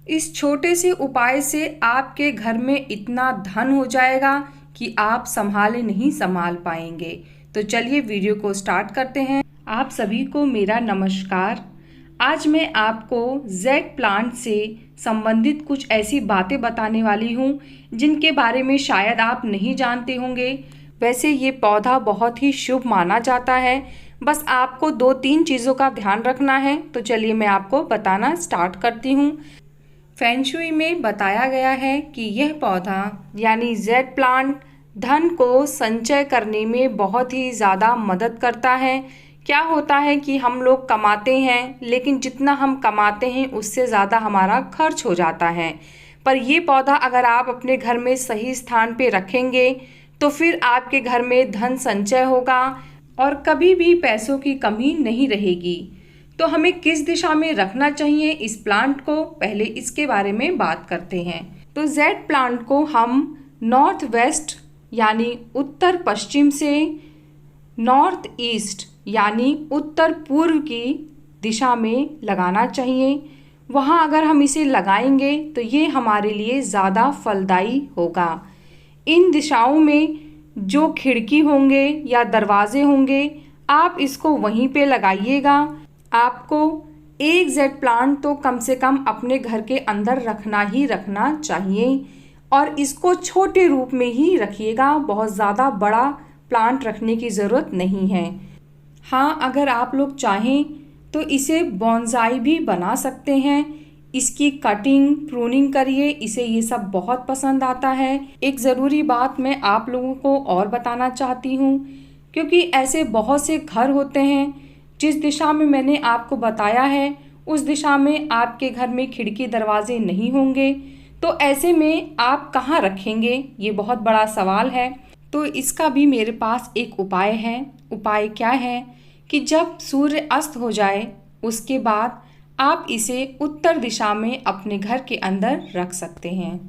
इस छोटे से उपाय से आपके घर में इतना धन हो जाएगा कि आप संभाले नहीं संभाल पाएंगे। तो चलिए वीडियो को स्टार्ट करते हैं। आप सभी को मेरा नमस्कार। आज मैं आपको जेड प्लांट से संबंधित कुछ ऐसी बातें बताने वाली हूँ जिनके बारे में शायद आप नहीं जानते होंगे। वैसे ये पौधा बहुत ही शुभ माना जाता है, बस आपको 2-3 चीज़ों का ध्यान रखना है। तो चलिए मैं आपको बताना स्टार्ट करती हूँ। फेंगशुई में बताया गया है कि यह पौधा यानी जेड प्लांट धन को संचय करने में बहुत ही ज़्यादा मदद करता है। क्या होता है कि हम लोग कमाते हैं, लेकिन जितना हम कमाते हैं उससे ज़्यादा हमारा खर्च हो जाता है। पर ये पौधा अगर आप अपने घर में सही स्थान पे रखेंगे तो फिर आपके घर में धन संचय होगा और कभी भी पैसों की कमी नहीं रहेगी। तो हमें किस दिशा में रखना चाहिए इस प्लांट को, पहले इसके बारे में बात करते हैं। तो जेड प्लांट को हम नॉर्थ वेस्ट यानी उत्तर पश्चिम से नॉर्थ ईस्ट यानी उत्तर पूर्व की दिशा में लगाना चाहिए। वहाँ अगर हम इसे लगाएंगे तो ये हमारे लिए ज़्यादा फलदायी होगा। इन दिशाओं में जो खिड़की होंगे या दरवाजे होंगे, आप इसको वहीं पे लगाइएगा। आपको एक जेड प्लांट तो कम से कम अपने घर के अंदर रखना ही रखना चाहिए और इसको छोटे रूप में ही रखिएगा। बहुत ज़्यादा बड़ा प्लांट रखने की ज़रूरत नहीं है। हाँ, अगर आप लोग चाहें तो इसे बॉन्साई भी बना सकते हैं। इसकी कटिंग प्रूनिंग करिए, इसे ये सब बहुत पसंद आता है। एक ज़रूरी बात मैं आप लोगों को और बताना चाहती हूँ, क्योंकि ऐसे बहुत से घर होते हैं जिस दिशा में मैंने आपको बताया है उस दिशा में आपके घर में खिड़की दरवाजे नहीं होंगे। तो ऐसे में आप कहाँ रखेंगे, ये बहुत बड़ा सवाल है। तो इसका भी मेरे पास एक उपाय है। उपाय क्या है कि जब सूर्य अस्त हो जाए उसके बाद आप इसे उत्तर दिशा में अपने घर के अंदर रख सकते हैं।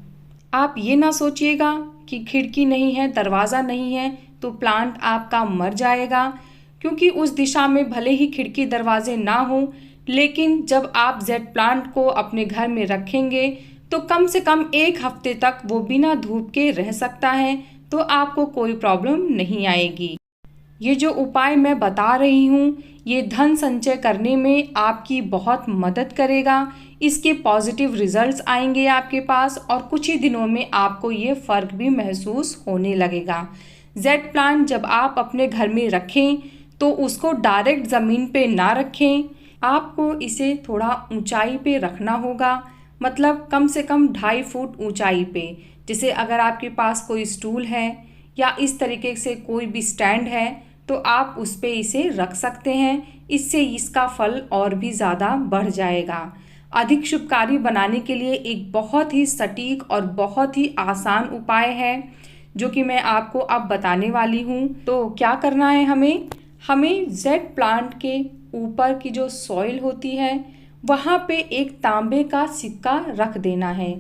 आप ये ना सोचिएगा कि खिड़की नहीं है, दरवाज़ा नहीं है तो प्लांट आपका मर जाएगा, क्योंकि उस दिशा में भले ही खिड़की दरवाजे ना हो, लेकिन जब आप जेड प्लांट को अपने घर में रखेंगे तो कम से कम 1 हफ्ते तक वो बिना धूप के रह सकता है, तो आपको कोई प्रॉब्लम नहीं आएगी। ये जो उपाय मैं बता रही हूँ ये धन संचय करने में आपकी बहुत मदद करेगा। इसके पॉजिटिव रिजल्ट्स आएंगे आपके पास और कुछ ही दिनों में आपको ये फ़र्क भी महसूस होने लगेगा। जेड प्लांट जब आप अपने घर में रखें तो उसको डायरेक्ट ज़मीन पे ना रखें, आपको इसे थोड़ा ऊंचाई पे रखना होगा। मतलब कम से कम 2.5 फुट ऊंचाई पे। जैसे अगर आपके पास कोई स्टूल है या इस तरीके से कोई भी स्टैंड है तो आप उस पे इसे रख सकते हैं। इससे इसका फल और भी ज़्यादा बढ़ जाएगा। अधिक शुभकारी बनाने के लिए एक बहुत ही सटीक और बहुत ही आसान उपाय है जो कि मैं आपको अब बताने वाली हूँ। तो क्या करना है, हमें जेड प्लांट के ऊपर की जो सॉइल होती है वहाँ पे एक तांबे का सिक्का रख देना है।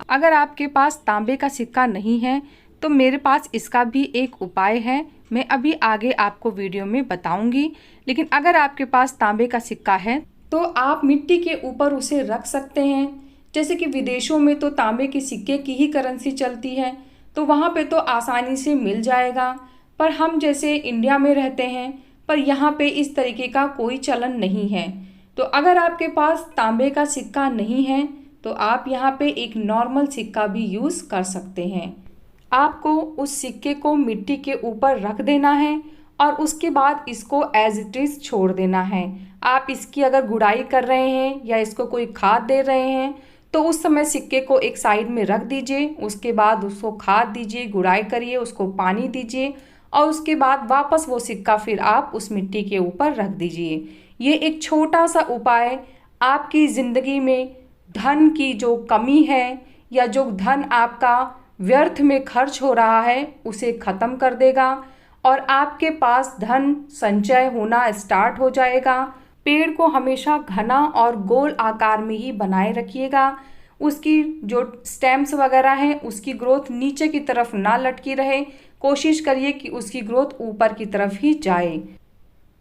अगर आपके पास तांबे का सिक्का नहीं है तो मेरे पास इसका भी एक उपाय है, मैं अभी आगे आपको वीडियो में बताऊंगी। लेकिन अगर आपके पास तांबे का सिक्का है तो आप मिट्टी के ऊपर उसे रख सकते हैं। जैसे कि विदेशों में तो तांबे के सिक्के की ही करेंसी चलती है, तो वहाँ पे तो आसानी से मिल जाएगा। पर हम जैसे इंडिया में रहते हैं, पर यहाँ पे इस तरीके का कोई चलन नहीं है। तो अगर आपके पास तांबे का सिक्का नहीं है तो आप यहाँ पे एक नॉर्मल सिक्का भी यूज़ कर सकते हैं। आपको उस सिक्के को मिट्टी के ऊपर रख देना है और उसके बाद इसको एज इट इज़ छोड़ देना है। आप इसकी अगर गुड़ाई कर रहे हैं या इसको कोई खाद दे रहे हैं तो उस समय सिक्के को एक साइड में रख दीजिए। उसके बाद उसको खाद दीजिए, गुड़ाई करिए, उसको पानी दीजिए और उसके बाद वापस वो सिक्का फिर आप उस मिट्टी के ऊपर रख दीजिए। ये एक छोटा सा उपाय आपकी ज़िंदगी में धन की जो कमी है या जो धन आपका व्यर्थ में खर्च हो रहा है उसे ख़त्म कर देगा और आपके पास धन संचय होना स्टार्ट हो जाएगा। पेड़ को हमेशा घना और गोल आकार में ही बनाए रखिएगा। उसकी जो स्टेम्स वगैरह हैं उसकी ग्रोथ नीचे की तरफ ना लटकी रहे, कोशिश करिए कि उसकी ग्रोथ ऊपर की तरफ ही जाए।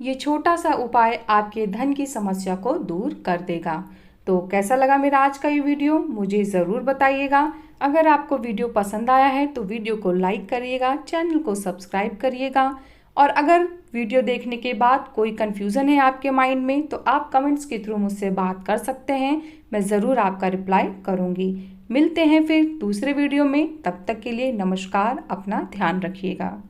ये छोटा सा उपाय आपके धन की समस्या को दूर कर देगा। तो कैसा लगा मेरा आज का ये वीडियो मुझे ज़रूर बताइएगा। अगर आपको वीडियो पसंद आया है तो वीडियो को लाइक करिएगा, चैनल को सब्सक्राइब करिएगा। और अगर वीडियो देखने के बाद कोई कन्फ्यूज़न है आपके माइंड में तो आप कमेंट्स के थ्रू मुझसे बात कर सकते हैं, मैं ज़रूर आपका रिप्लाई करूँगी। मिलते हैं फिर दूसरे वीडियो में, तब तक के लिए नमस्कार, अपना ध्यान रखिएगा।